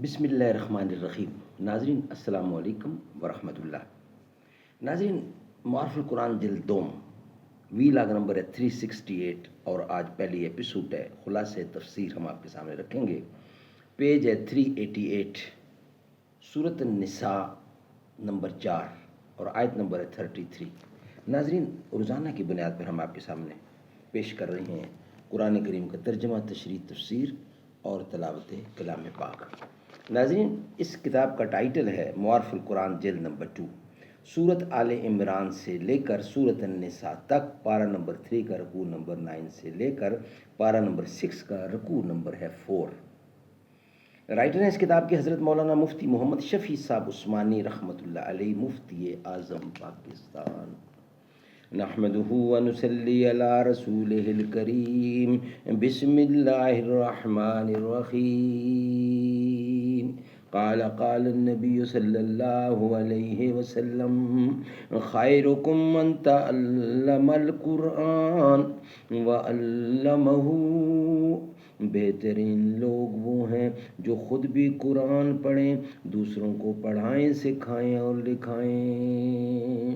بسم اللہ الرحمن الرحیم۔ ناظرین السلام علیکم ورحمۃ اللہ۔ ناظرین، معارف القرآن جلد دوم، وی لاگ نمبر ہے 368 اور آج پہلی ایپیسوڈ ہے خلاصہ تفسیر ہم آپ کے سامنے رکھیں گے۔ پیج ہے 388، سورۃ النساء نمبر 4 اور آیت نمبر ہے 33۔ ناظرین، روزانہ کی بنیاد پر ہم آپ کے سامنے پیش کر رہے ہیں قرآن کریم کا ترجمہ، تشریح، تفسیر اور تلاوت کلام پاک۔ ناظرین، اس کتاب کا ٹائٹل ہے معارف القرآن جلد نمبر 2، سورت آل عمران سے لے کر سورت النساء تک، پارہ نمبر 3 کا رکوع نمبر 9 سے لے کر پارہ نمبر 6 کا رکوع نمبر ہے 4۔ رائٹر ہیں اس کتاب کے حضرت مولانا مفتی محمد شفیع صاحب عثمانی رحمۃ اللہ علیہ، مفتی اعظم پاکستان۔ نحمده ونصلي على رسوله الكريم، بسم الله الرحمن الرحيم۔ قال النبي صلى الله عليه وسلم: خيركم من تعلم القرآن وعلمه۔ بہترین لوگ وہ ہیں جو خود بھی قرآن پڑھیں، دوسروں کو پڑھائیں، سکھائیں اور لکھائیں۔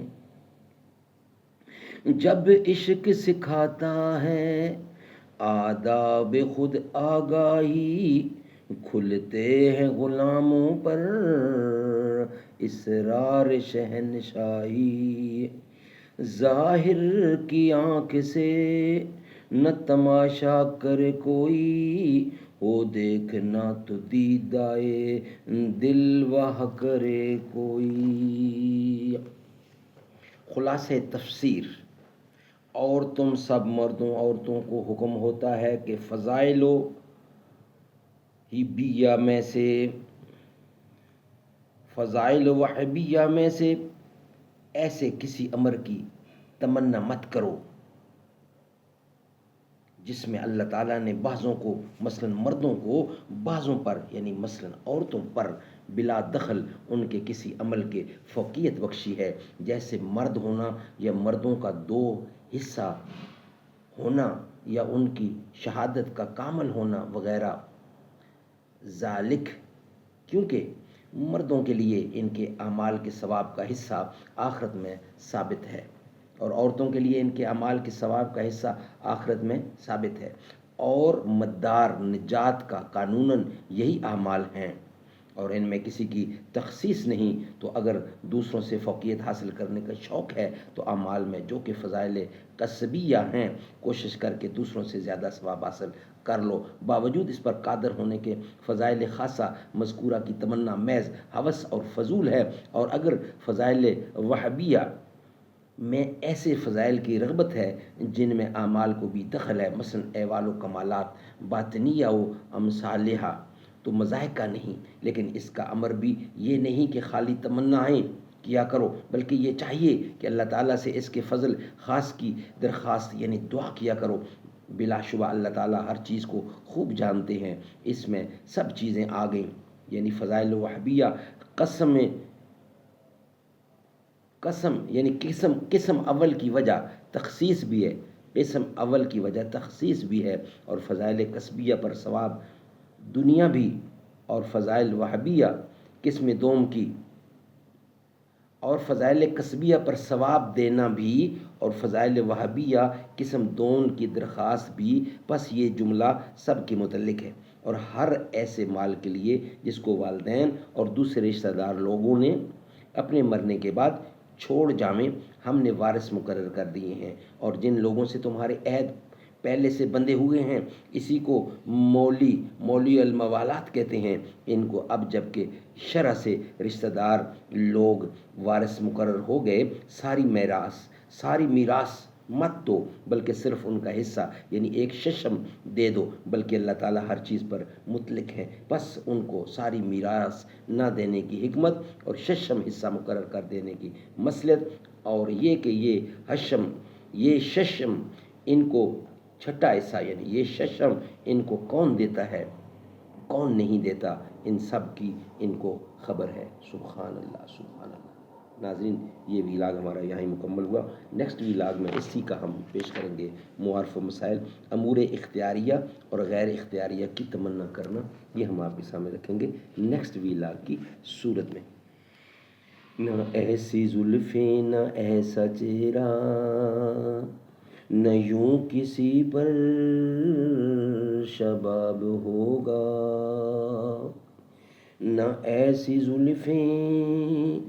جب عشق سکھاتا ہے آداب خود آگاہی، کھلتے ہیں غلاموں پر اسرار شہنشاہی۔ ظاہر کی آنکھ سے نہ تماشا کرے کوئی، ہو دیکھنا تو دیدائے دل واہ کرے کوئی۔ خلاصہ تفسیر: اور تم سب مردوں عورتوں کو حکم ہوتا ہے کہ فضائل و وحبیہ میں سے ایسے کسی امر کی تمنا مت کرو جس میں اللہ تعالیٰ نے بعضوں کو مثلاً مردوں کو بعضوں پر یعنی مثلاً عورتوں پر بلا دخل ان کے کسی عمل کے فوقیت بخشی ہے، جیسے مرد ہونا یا مردوں کا 2 حصہ ہونا یا ان کی شہادت کا کامل ہونا وغیرہ۔ ذالک، کیونکہ مردوں کے لیے ان کے اعمال کے ثواب کا حصہ آخرت میں ثابت ہے اور عورتوں کے لیے ان کے اعمال کے ثواب کا حصہ آخرت میں ثابت ہے، اور مدار نجات کا قانوناً یہی اعمال ہیں اور ان میں کسی کی تخصیص نہیں۔ تو اگر دوسروں سے فوقیت حاصل کرنے کا شوق ہے تو اعمال میں جو کہ فضائل کسبیہ ہیں کوشش کر کے دوسروں سے زیادہ ثواب حاصل کر لو۔ باوجود اس پر قادر ہونے کے فضائل خاصہ مذکورہ کی تمنا محض ہوس اور فضول ہے، اور اگر فضائل وہبیہ میں ایسے فضائل کی رغبت ہے جن میں اعمال کو بھی دخل ہے، مثلا احوال و کمالات باطنیہ و امثالہا، تو مضحکہ نہیں، لیکن اس کا امر بھی یہ نہیں کہ خالی تمنائیں کیا کرو، بلکہ یہ چاہیے کہ اللہ تعالیٰ سے اس کے فضل خاص کی درخواست یعنی دعا کیا کرو۔ بلا شبہ اللہ تعالیٰ ہر چیز کو خوب جانتے ہیں، اس میں سب چیزیں آ گئیں، یعنی فضائل وہبیہ قسم اول کی وجہ تخصیص بھی ہے، اور فضائل کسبیہ پر ثواب دنیا بھی، اور فضائل وہبیہ قسم دوم کی، اور فضائل کسبیہ پر ثواب دینا بھی، اور فضائل وہبیہ قسم دون کی درخواست بھی۔ بس یہ جملہ سب کے متعلق ہے اور ہر ایسے مال کے لیے جس کو والدین اور دوسرے رشتہ دار لوگوں نے اپنے مرنے کے بعد چھوڑ جامیں ہم نے وارث مقرر کر دیے ہیں، اور جن لوگوں سے تمہارے عہد پہلے سے بندھے ہوئے ہیں، اسی کو مولی الموالات کہتے ہیں۔ ان کو اب جب کہ شرع سے رشتہ دار لوگ وارث مقرر ہو گئے، ساری میراث مت دو، بلکہ صرف ان کا حصہ یعنی 1/6 دے دو، بلکہ اللہ تعالیٰ ہر چیز پر مطلق ہے، بس ان کو ساری میراث نہ دینے کی حکمت اور 1/6 حصہ مقرر کر دینے کی مصلحت، اور یہ کہ یہ 1/6 ان کو 6 حصہ یعنی یہ 1/6 ان کو کون دیتا ہے کون نہیں دیتا، ان سب کی ان کو خبر ہے۔ سبحان اللہ، سبحان اللہ۔ ناظرین یہ ویلاگ ہمارا یہاں ہی مکمل ہوا. نیکسٹ ویلاگ میں اسی کا ہم پیش کریں گے معارف و مسائل. امور اختیاریہ اور غیر اختیاریہ کی تمنا کرنا، یہ ہم آپ کے سامنے رکھیں گے نیکسٹ ویلاگ کی صورت میں. نہ ایسی زلفیں نہ ایسا چہرہ، نہ یوں کسی پر شباب ہوگا. نہ ایسی زلفیں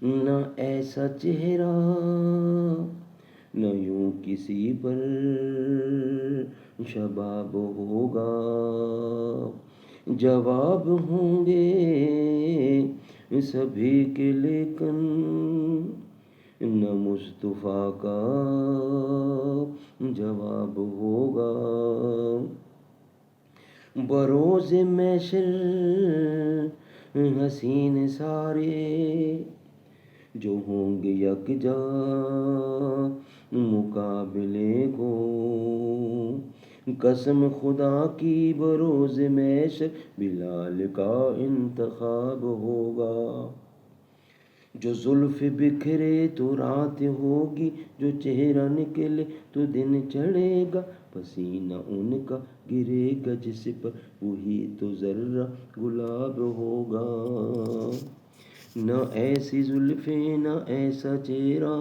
نہ ایسا چہرہ، نہ یوں کسی پر شباب ہوگا. جواب ہوں گے سبھی کے لیکن نہ مصطفیٰ کا جواب ہوگا. بروز محشر حسین سارے جو ہوں گے یکجا مقابلے کو. قسم خدا کی بروز محشر بلال کا انتخاب ہوگا. جو زلف بکھرے تو رات ہوگی، جو چہرہ نکلے تو دن چڑھے گا. پسینہ ان کا گرے گا جس پر وہی تو ذرہ گلاب ہوگا. نہ ایسی زلفیں نہ ایسا چہرہ.